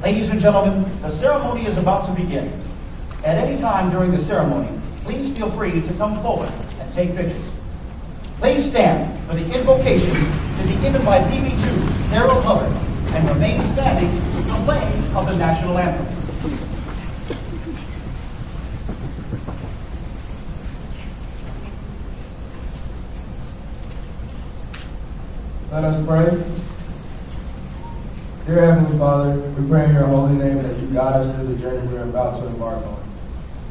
Ladies and gentlemen, the ceremony is about to begin. At any time during the ceremony, please feel free to come forward and take pictures. Please stand for the invocation to be given by PB2 Harold Hubbard and remain standing with the playing of the national anthem. Let us pray. Dear Heavenly Father, we pray in your holy name that you guide us through the journey we are about to embark on.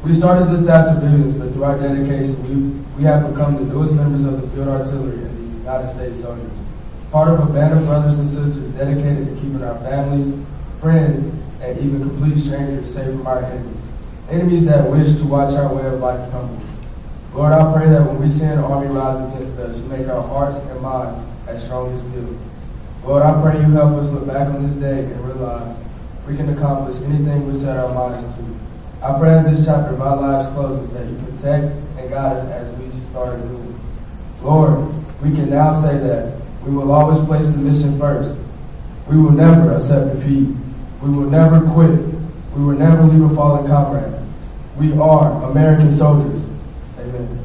We started this as civilians, but through our dedication, we have become the newest members of the Field Artillery and the United States Soldiers. Part of a band of brothers and sisters dedicated to keeping our families, friends, and even complete strangers safe from our enemies. Enemies that wish to watch our way of life crumble. Lord, I pray that when we see an army rise against us, you make our hearts and minds as strong as steel. Lord, I pray you help us look back on this day and realize we can accomplish anything we set our minds to. I pray as this chapter of our lives closes that you protect and guide us as we start anew. Lord, we can now say that we will always place the mission first. We will never accept defeat. We will never quit. We will never leave a fallen comrade. We are American soldiers. Amen.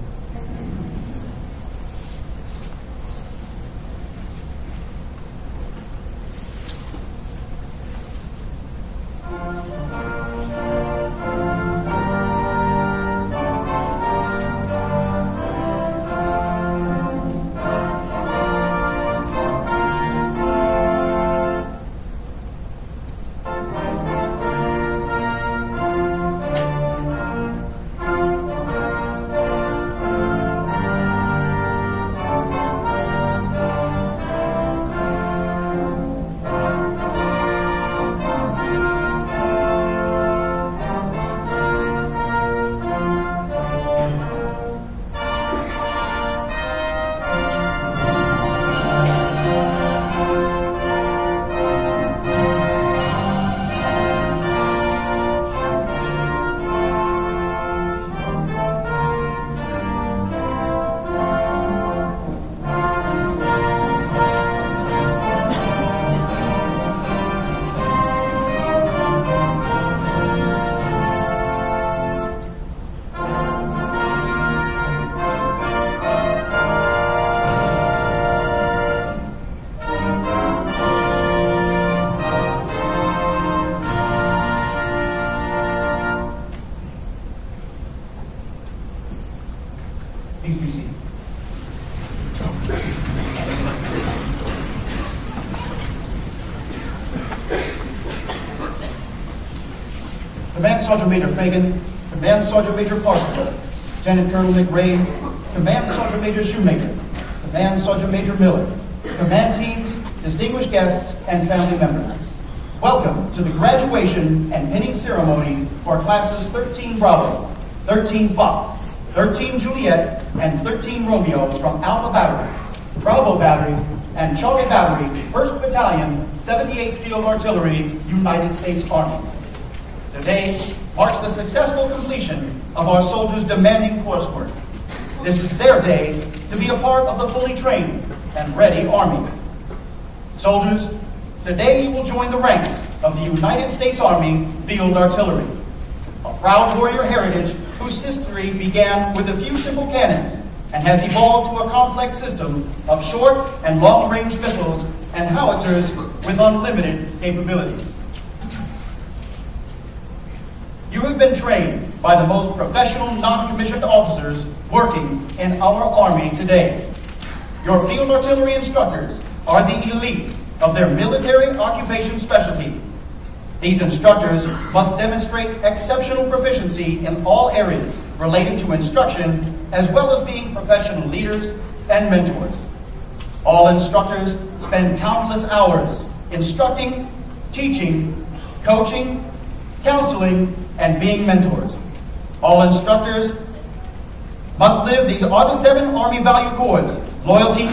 Please be seated. Command Sergeant Major Fagan, Command Sergeant Major Parker, Lieutenant Colonel McRae, Command Sergeant Major Shoemaker, Command Sergeant Major Miller, command teams, distinguished guests, and family members. Welcome to the graduation and pinning ceremony for classes 13 Bravo, 13 Fox, 13 Juliet, and 13 Romeo from Alpha Battery, Bravo Battery, and Charlie Battery, 1st Battalion, 78th Field Artillery, United States Army. Today marks the successful completion of our soldiers' demanding coursework. This is their day to be a part of the fully trained and ready Army. Soldiers, today you will join the ranks of the United States Army Field Artillery, a proud warrior heritage whose history began with a few simple cannons and has evolved to a complex system of short and long-range missiles and howitzers with unlimited capabilities. You have been trained by the most professional non-commissioned officers working in our Army today. Your field artillery instructors are the elite of their military occupation specialty. These instructors must demonstrate exceptional proficiency in all areas related to instruction, as well as being professional leaders and mentors. All instructors spend countless hours instructing, teaching, coaching, counseling, and being mentors. All instructors must live the 7 Army value codes: loyalty,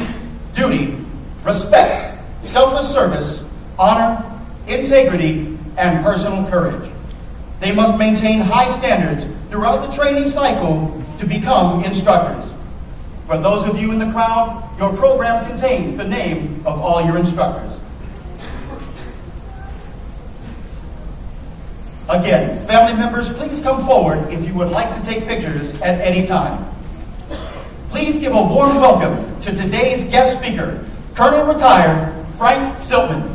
duty, respect, selfless service, honor, integrity, and personal courage. They must maintain high standards throughout the training cycle to become instructors. For those of you in the crowd, your program contains the name of all your instructors. Again, family members, please come forward if you would like to take pictures at any time. Please give a warm welcome to today's guest speaker, Colonel Retired Frank Siltman.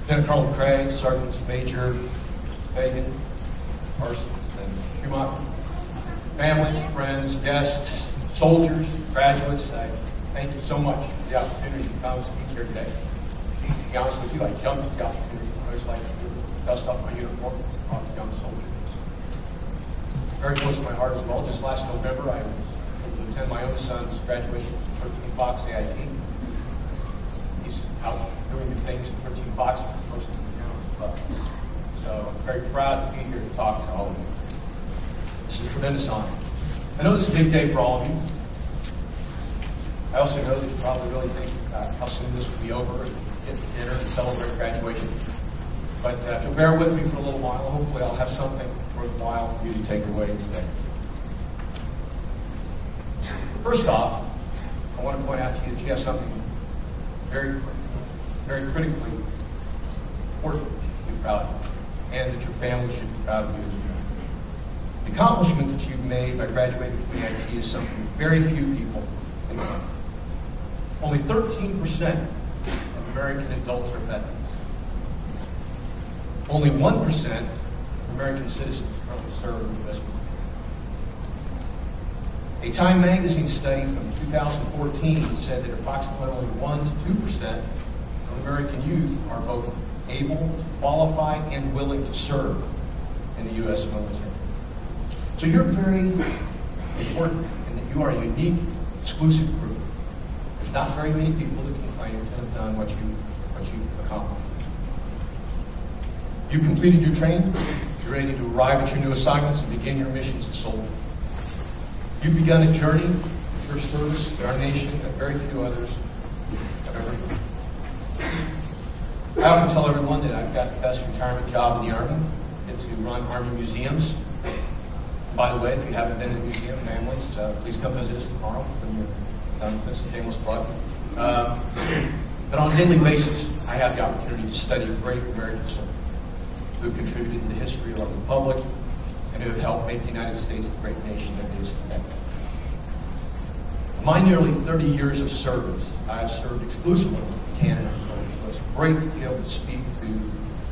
Lieutenant Colonel Craig, Sergeants Major Fagan, Parsons, and Schumacher, families, friends, guests, soldiers, graduates, I thank you so much for the opportunity to come and speak here today. To be honest with you, I jumped at the opportunity. I always like to dust off my uniform on a young soldier. Very close to my heart as well. Just last November, I was able to attend my own son's graduation from 13 Fox AIT. He's out doing the things at 13 Fox, which is most of the town as well. So I'm very proud to be here to talk to all of you. This is a tremendous honor. I know this is a big day for all of you. I also know that you're probably really thinking about how soon this will be over and get to dinner and celebrate graduation. But if you'll bear with me for a little while, hopefully I'll have something worthwhile for you to take away today. First off, I want to point out to you that you have something very critically important to be proud of, and that your family should be proud of you as well. The accomplishment that you've made by graduating from AIT is something very few people can do. Only 13% of American adults are veterans. Only 1% of American citizens currently serve in the U.S. military. A Time magazine study from 2014 said that approximately only 1 to 2% of American youth are both able, qualified, and willing to serve in the U.S. military. So you're very important in that you are a unique, exclusive group. There's not very many people that can claim to have done what you've accomplished. You completed your training. You're ready to arrive at your new assignments and begin your missions as soldiers. You've begun a journey with your service to our nation that very few others have ever done. I often tell everyone that I've got the best retirement job in the Army. I get to run Army museums. By the way, if you haven't been in a museum, families, please come visit us tomorrow when you're done with this shameless plug. But on a daily basis, I have the opportunity to study great American soldiers who have contributed to the history of our republic and who have helped make the United States the great nation that it is today. In my nearly 30 years of service, I have served exclusively in Canada and French, so it's great to be able to speak to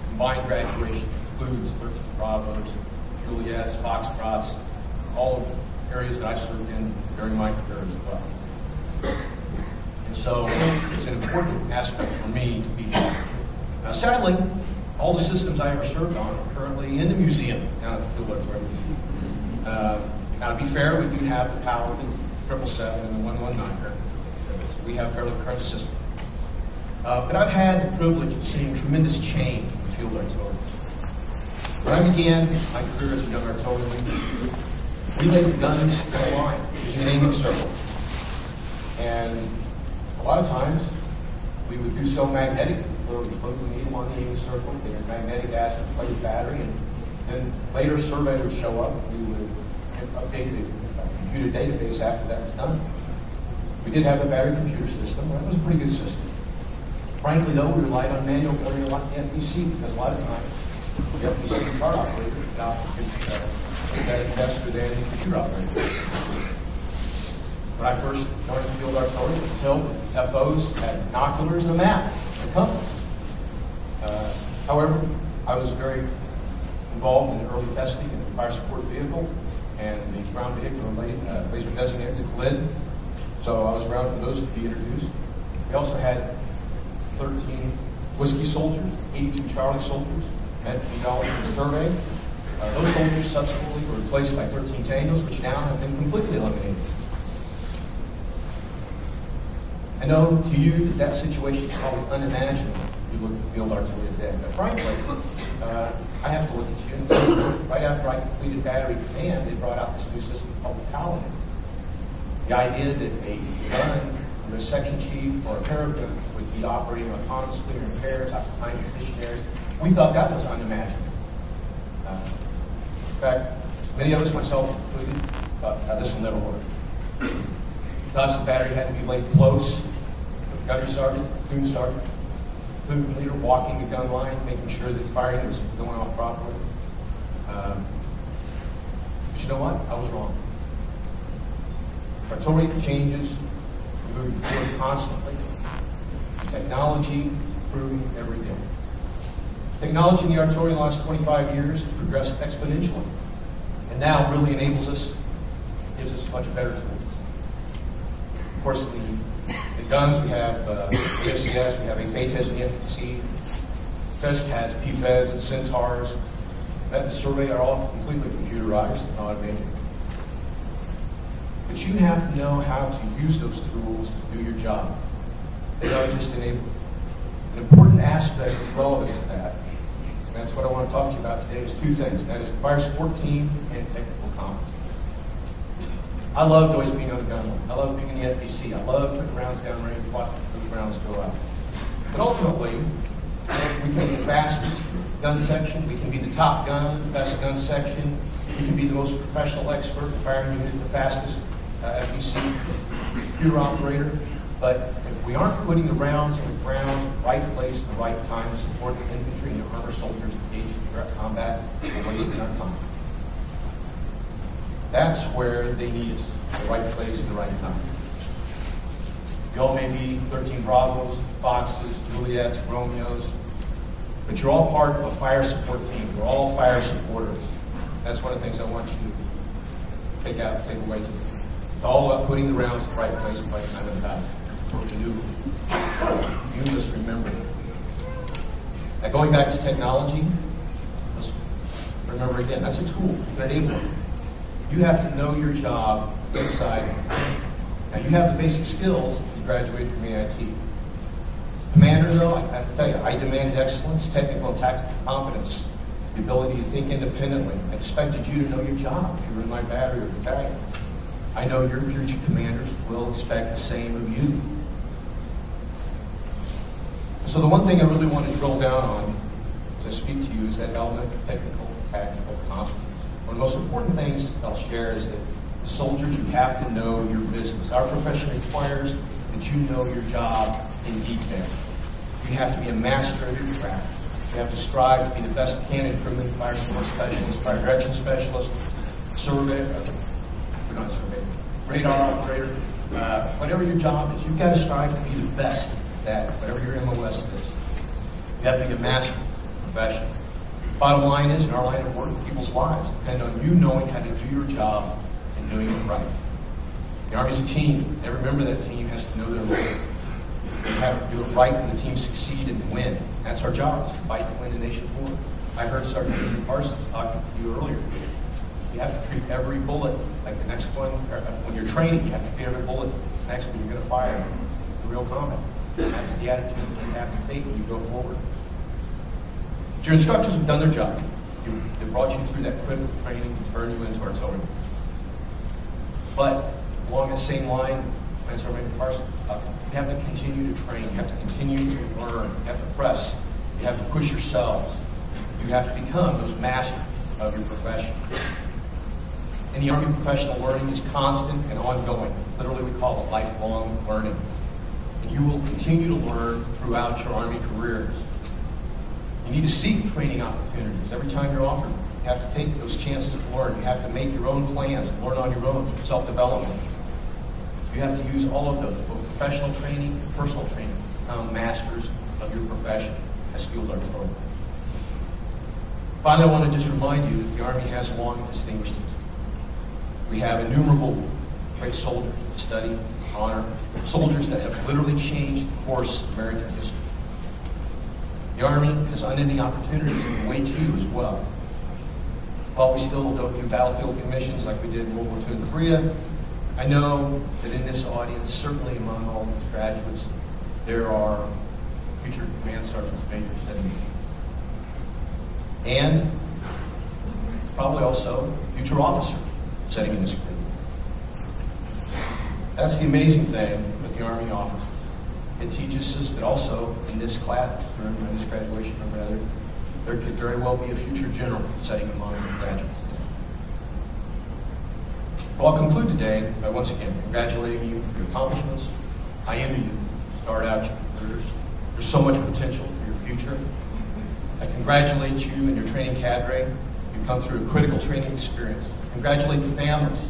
combined graduation that includes 13 Bravos, Juliets, Foxtrots, all of the areas that I served in during my career as well. And so it's an important aspect for me to be here. Now, sadly, all the systems I ever served on are currently in the museum down at the Field Artillery. Now, to be fair, we do have the Paladin, 777, and the 119 here. So we have fairly current systems. But I've had the privilege of seeing tremendous change in the Field Artillery. When I began my career as a young artilleryman, we laid the guns in a line using an aiming circle. And a lot of times, we would do so magnetically, where we put the needle on the aiming circle, get a magnetic acid, plate of battery, and then later a survey would show up, and we would update the computer database after that was done. We did have a battery computer system. That was a pretty good system. Frankly, though, we relied on manual building a lot in the FBC, because a lot of times, the FBC chart operators could not get that faster than the computer operators. When I first joined the Field Artillery, the FOs had binoculars and a map and a compass. However, I was very involved in the early testing of the fire support vehicle and the ground vehicular laser designator, the GLID. So I was around for those to be introduced. We also had 13 Whiskey soldiers, 82 Charlie soldiers, and $3 in the survey. Those soldiers subsequently were replaced by 13 Tangos, which now have been completely eliminated. I know to you that situation is probably unimaginable if you look at the Field Artillery today. But frankly, I have to look at you and tell you, right after I completed battery command, they brought out this new system called the Paladin. The idea that a gun from a section chief or a pair of guns would be operating autonomously or in pairs, occupying position areas, we thought that was unimaginable. In fact, many of us, myself included, thought this will never work. because the battery had to be laid close with the gunnery sergeant, platoon sergeant, platoon leader walking the gun line, making sure that firing was going off properly. But you know what? I was wrong. Artillery changes, we're moving forward constantly. Technology improving every day. Technology in the artillery in the last 25 years has progressed exponentially, and now really enables us, gives us much better tools. Of course, the guns, we have AFCS, we have AFATES and the FTC. FEST has PFEDs and Centaurs. That and survey are all completely computerized and automated. But you have to know how to use those tools to do your job. They don't just enable. An important aspect relevant to that, and that's what I want to talk to you about today, is two things. That is the fire support team and technical competence. I loved always being on the gun line. I loved being in the FBC. I loved putting rounds down range, watching those rounds go out. But ultimately, we can be the fastest gun section. We can be the top gun, the best gun section. We can be the most professional expert, the firing unit, the fastest FBC computer operator. But if we aren't putting the rounds in the ground, the right place, the right time to support the infantry and the armor soldiers engaged in direct combat, we're wasting our time. That's where they need us, the right place, the right time. You all may be 13 Bravos, Foxes, Juliets, Romeos, but you're all part of a fire support team. We're all fire supporters. That's one of the things I want you to take away today. It's all about putting the rounds in the right place, the right time of battle. That's what we do. You must remember that. Now, going back to technology, let's remember again, that's a tool, it's an enabler. You have to know your job inside. Now, you have the basic skills if you graduated from AIT. Commander, though, I have to tell you, I demanded excellence, technical and tactical competence, the ability to think independently. I expected you to know your job if you were in my battery or battalion. I know your future commanders will expect the same of you. So the one thing I really want to drill down on as I speak to you is that element of technical, tactical competence. One of the most important things I'll share is that as soldiers, you have to know your business. Our profession requires that you know your job in detail. You have to be a master of your craft. You have to strive to be the best cannon crewman, fire support specialist, fire direction specialist, radar operator, whatever your job is. You've got to strive to be the best at that, whatever your MOS is. You have to be a master professional. Bottom line is, in our line of work, people's lives depend on you knowing how to do your job and doing it right. The Army's a team. And remember that team has to know their role. They have to do it right for the team to succeed and win. That's our job, is to fight to win the nation forward. I heard Sergeant Major Parsons talking to you earlier. You have to treat every bullet like the next one. When you're training, you have to treat every bullet the next one you're going to fire in real combat. And that's the attitude that you have to take when you go forward. But your instructors have done their job. They brought you through that critical training to turn you into artillery. But along the same line, as Sergeant Major Parsons talking, you have to continue to train. You have to continue to learn. You have to press. You have to push yourselves. You have to become those masters of your profession. In the Army, professional learning is constant and ongoing. Literally, we call it lifelong learning. And you will continue to learn throughout your Army careers. You need to seek training opportunities every time you're offered. You have to take those chances to learn. You have to make your own plans and learn on your own through self-development. You have to use all of those, both professional training and personal training, to become masters of your profession as field artillery. Finally, I want to just remind you that the Army has long distinguished itself. We have innumerable great soldiers that study, honor, soldiers that have literally changed the course of American history. The Army has unending opportunities that await you as well. While we still don't do battlefield commissions like we did in World War II in Korea, I know that in this audience, certainly among all these graduates, there are future command sergeants, majors sitting here. And probably also future officers sitting in this group. That's the amazing thing with the Army offers. It teaches us that also in this class, during this graduation, or rather, there could very well be a future general sitting among the graduates. Well, I'll conclude today by once again congratulating you for your accomplishments. I envy you. Start out your careers. There's so much potential for your future. I congratulate you and your training cadre. You've come through a critical training experience. Congratulate the families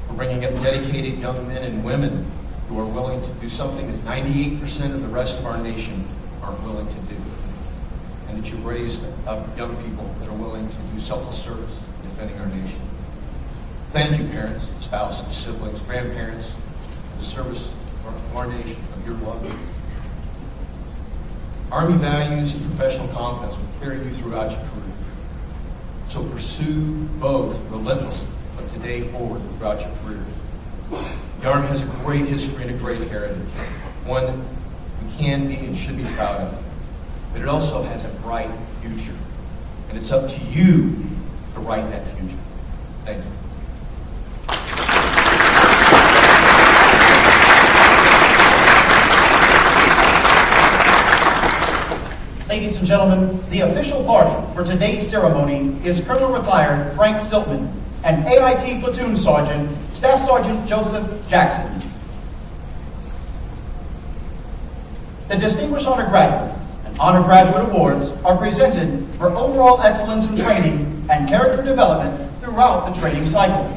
for bringing up dedicated young men and women who are willing to do something that 98% of the rest of our nation aren't willing to do. And that you've raised up young people that are willing to do selfless service in defending our nation. Thank you, parents, spouses, siblings, grandparents, for the service of our nation, of your love. Army values and professional competence will carry you throughout your career. So pursue both relentlessly from today forward throughout your career. The Army has a great history and a great heritage, one that we can be and should be proud of. But it also has a bright future. And it's up to you to write that future. Thank you. Ladies and gentlemen, the official party for today's ceremony is Colonel Retired Frank Siltman and AIT Platoon Sergeant, Staff Sergeant Joseph Jackson. The Distinguished Honor Graduate and Honor Graduate Awards are presented for overall excellence in training and character development throughout the training cycle.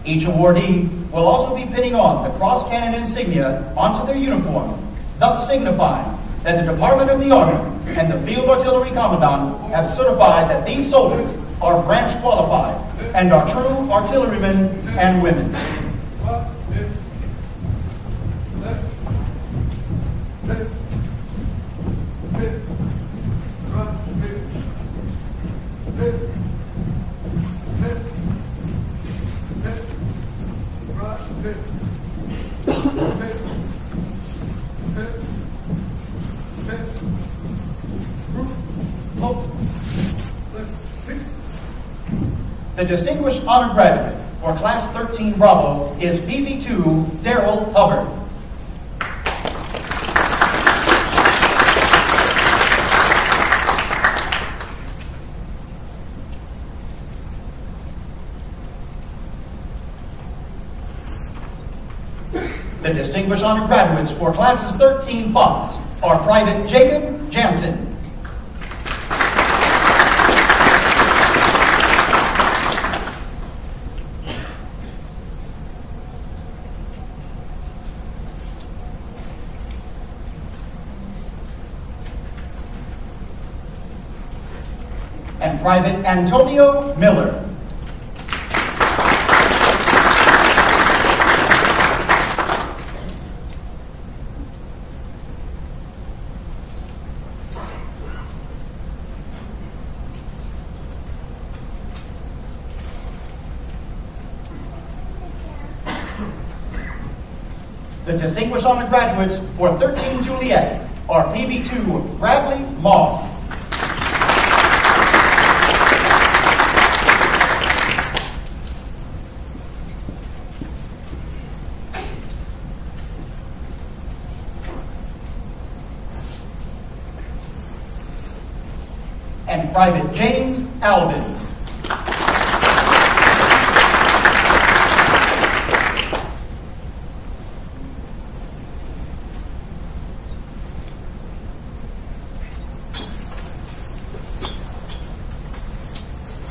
Each awardee will also be pinning on the cross cannon insignia onto their uniform, thus signifying that the Department of the Army and the Field Artillery Commandant have certified that these soldiers are branch qualified and are true artillerymen and women. The Distinguished Honor Graduate for Class 13 Bravo is BV2 Daryl Hubbard. The Distinguished Honor Graduates for Classes 13 Fox are Private Jacob Jansen. And Private Antonio Miller. The Distinguished Honor Graduates for 13 Juliets are PV2 Bradley Moss. And Private James Alvin.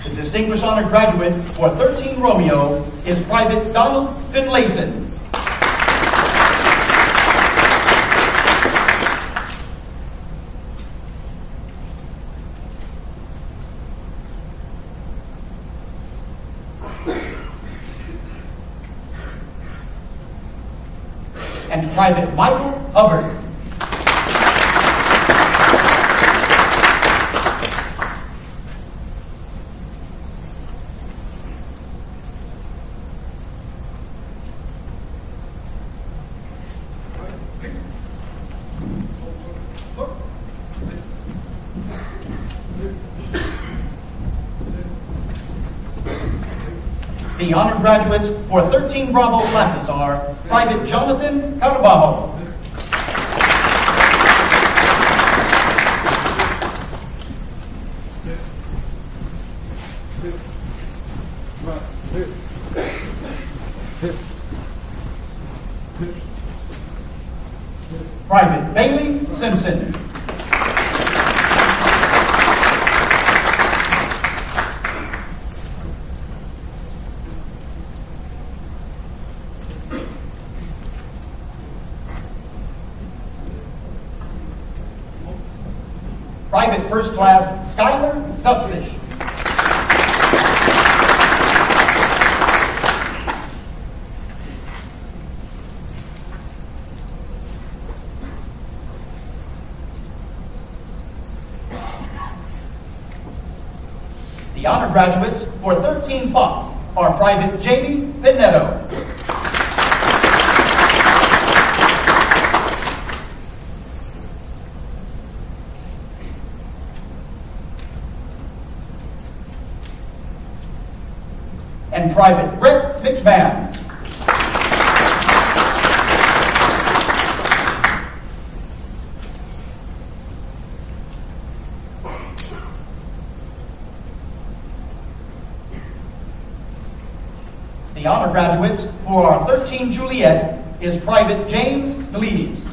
The Distinguished Honor Graduate for 13 Romeo is Private Donald Finlayson. And Private Michael Hubbard. The honor graduates for 13 Bravo classes are Private Jonathan Carabajo. Private Bailey Simpson. Private First Class Skylar Zupsich. The honor graduates for 13 Fox are Private Jamie Pinetto. And Private Brett McMahon. The honor graduates for our 13 Juliet is Private James Gleaves.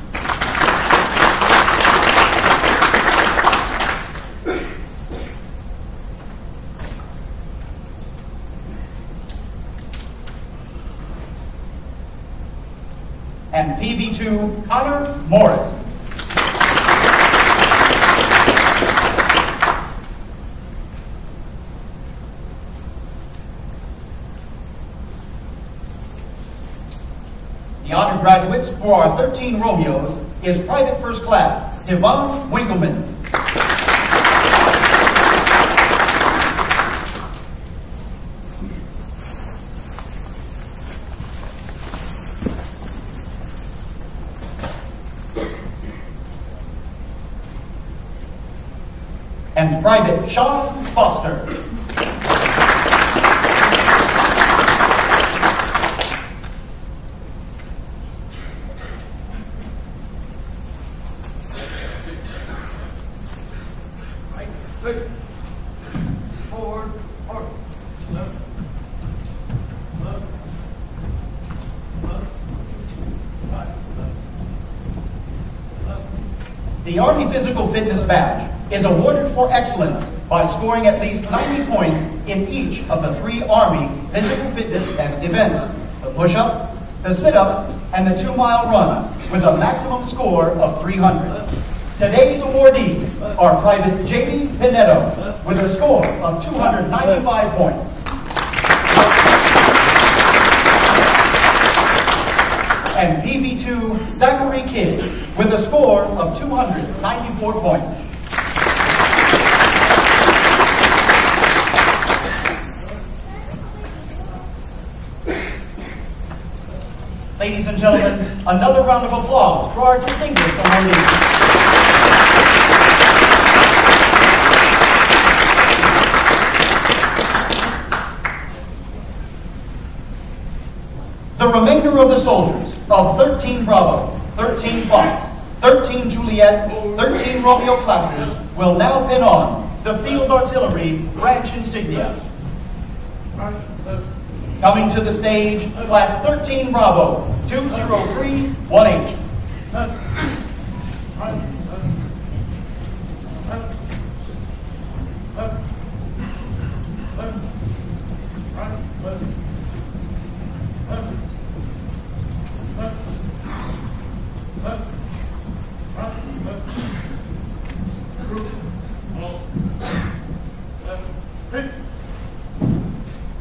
And PV2 Connor Morris. The honor graduates for our 13 Romeos is Private First Class Devon Winkleman. And Private Sean Foster. Forward, forward, left, left, left, right, left. The Army Physical Fitness Badge is awarded for excellence by scoring at least 90 points in each of the 3 Army physical fitness test events, the push-up, the sit-up, and the 2-mile runs, with a maximum score of 300. Today's awardees are Private Jamie Pinetto with a score of 295 points. And PV2 Zachary Kidd with a score of 294 points. Ladies and gentlemen, another round of applause for our distinguished awardees. The remainder of the soldiers of 13 Bravo, 13 Fox, 13 Juliet, 13 Romeo classes will now pin on the Field Artillery branch insignia. Coming to the stage, Class 13 Bravo, 20318.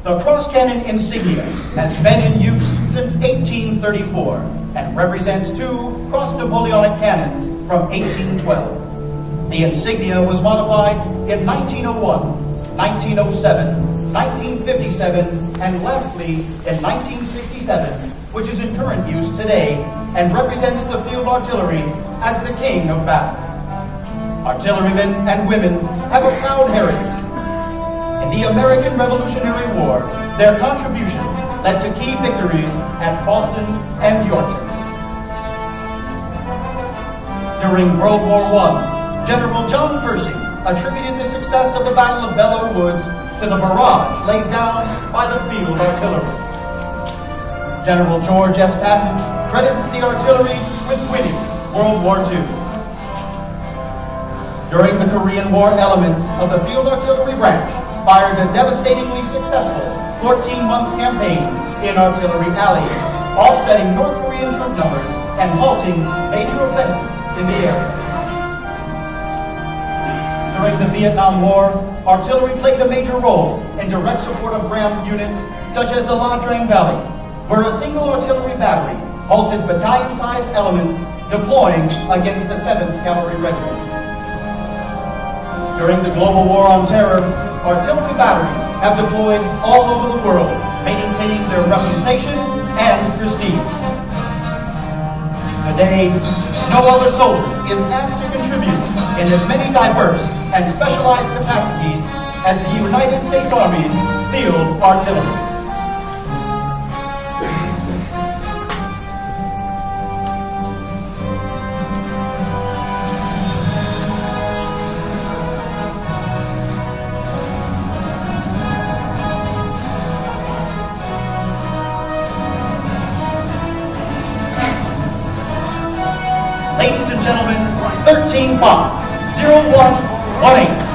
The cross cannon insignia has been in use since 1834 and represents 2 cross-Napoleonic cannons from 1812. The insignia was modified in 1901, 1907, 1957, and lastly in 1967, which is in current use today and represents the field artillery as the king of battle. Artillerymen and women have a proud heritage. In the American Revolutionary War, their contributions led to key victories at Boston and Yorktown. During World War I, General John Pershing attributed the success of the Battle of Belleau Woods to the barrage laid down by the field artillery. General George S. Patton credited the artillery with winning World War II. During the Korean War, elements of the Field Artillery Branch fired a devastatingly successful 14-month campaign in Artillery Alley, offsetting North Korean troop numbers and halting major offensives in the area. During the Vietnam War, artillery played a major role in direct support of ground units such as the La Drang Valley, where a single artillery battery halted battalion-sized elements deploying against the 7th Cavalry Regiment. During the global war on terror, artillery batteries have deployed all over the world, maintaining their reputation and prestige. Today, no other soldier is asked to contribute in as many diverse and specialized capacities as the United States Army's Field Artillery. Ladies and gentlemen, 13 Fox, 0118.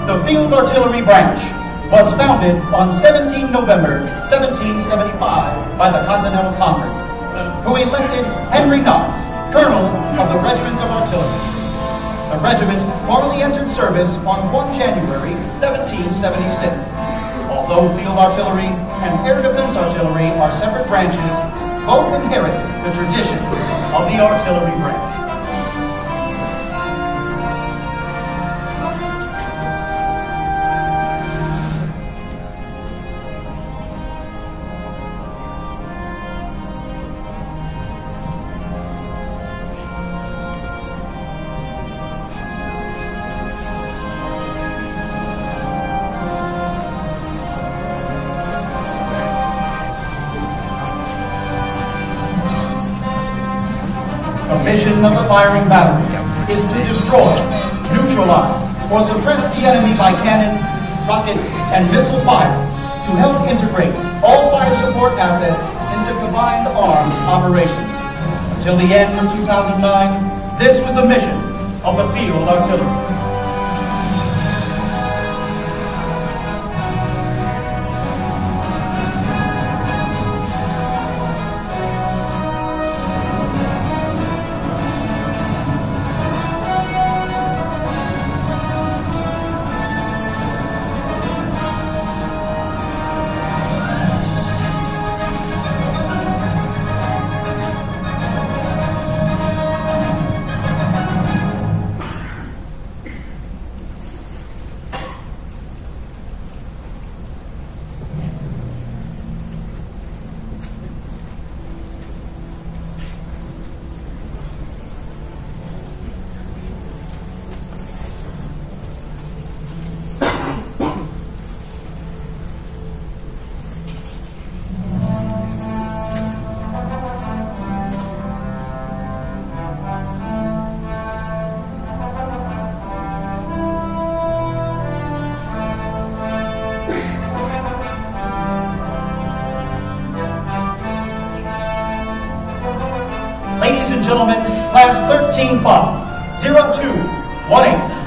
The Field Artillery Branch was founded on 17 November 1775 by the Continental Congress, who elected Henry Knox, Colonel of the Regiment of Artillery. The regiment formally entered service on 1 January 1776. Although Field Artillery and Air Defense Artillery are separate branches, both inherit the traditions of the Artillery Branch. The mission of the firing battery is to destroy, neutralize, or suppress the enemy by cannon, rocket, and missile fire to help integrate all fire support assets into combined arms operations. Until the end of 2009, this was the mission of the Field Artillery. Ladies and gentlemen, Class 13 Fox, 0218.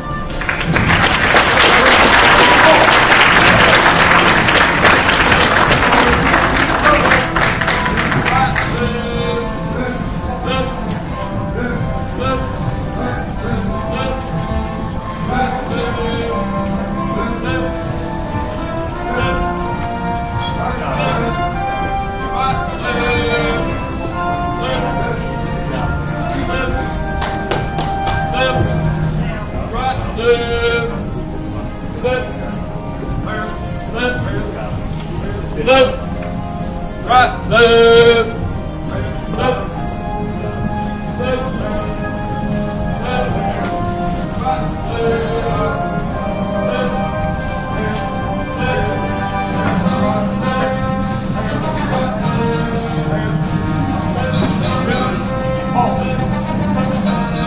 left, right, left, left, left, left, right,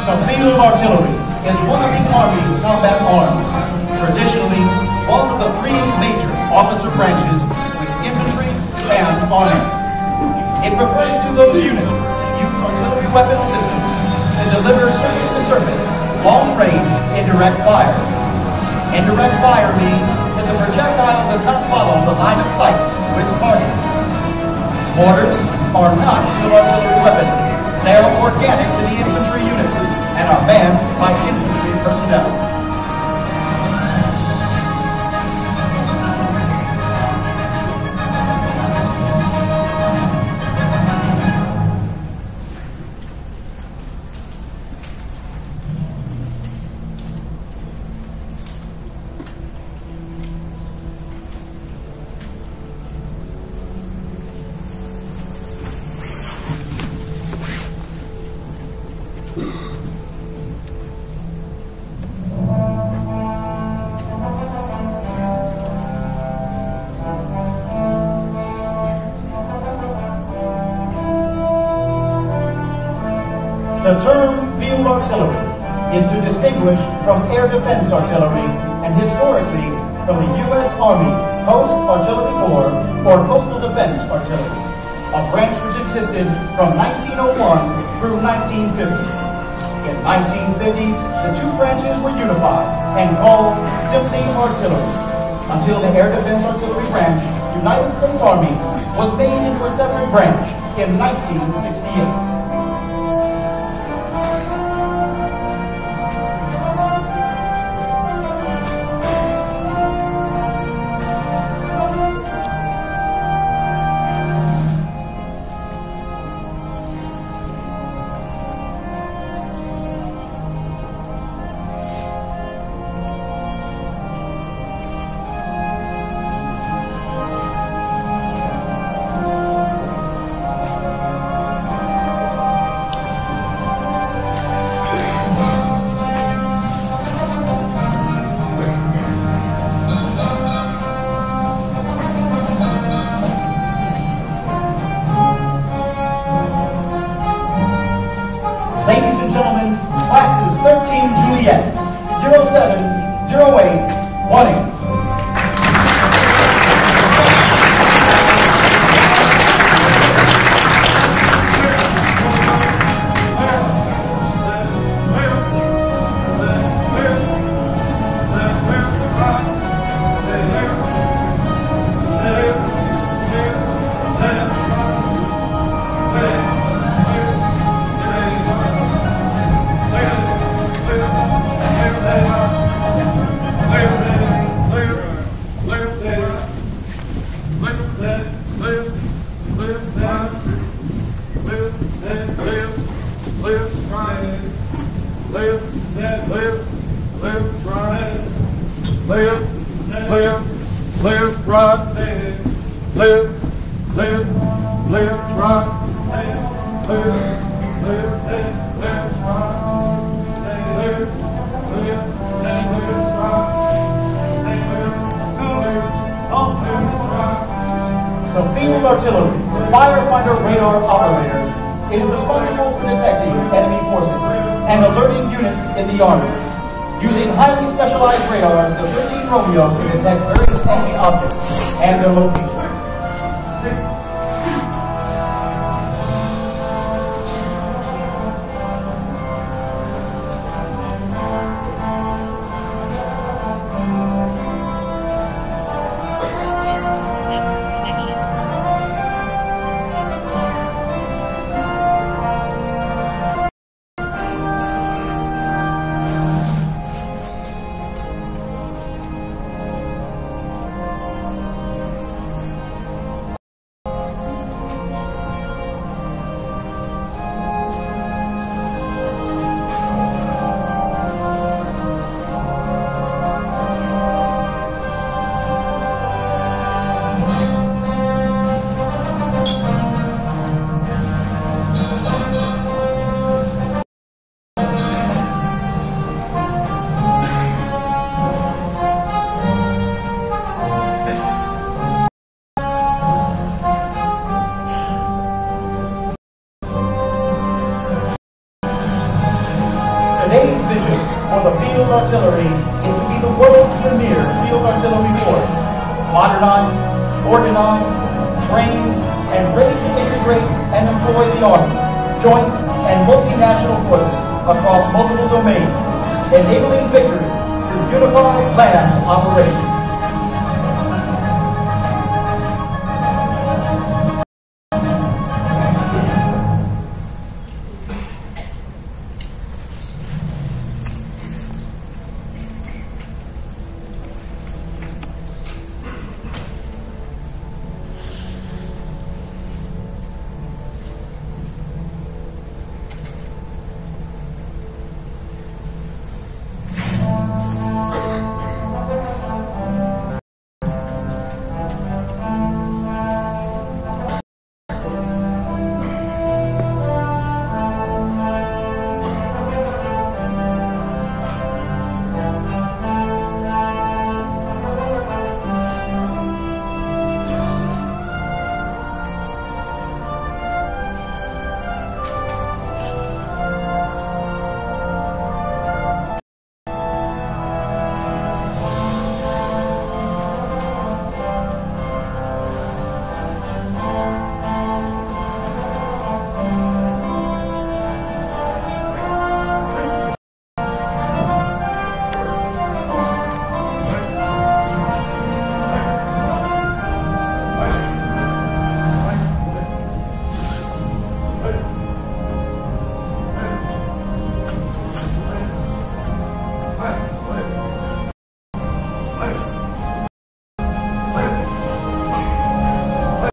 The field artillery is one of the Army's combat arms, traditionally one of the three major officer branches with infantry and army. It refers to those units that use artillery weapon systems to deliver surface-to-surface, long-range, indirect fire. Indirect fire means that the projectile does not follow the line of sight to its target. Mortars are not field artillery weapons. They are organic to the infantry unit and are manned by infantry personnel. The term field artillery is to distinguish from air defense artillery and historically from the U.S. Army Coast Artillery Corps or Coastal Defense Artillery, a branch which existed from 1901 through 1950. In 1950, the two branches were unified and called simply artillery, until the Air Defense Artillery Branch, United States Army, was made into a separate branch in 1968. Ladies and gentlemen, classes 13 Juliet, 070818. The field artillery firefighter radar operator is responsible for detecting enemy forces and alerting units in the Army. Using highly specialized radar, the 13 Romeo can detect various enemy objects and their location. the Field Artillery is to be the world's premier field artillery force, modernized, organized, trained, and ready to integrate and employ the Army, joint and multinational forces across multiple domains, enabling victory through unified land operations.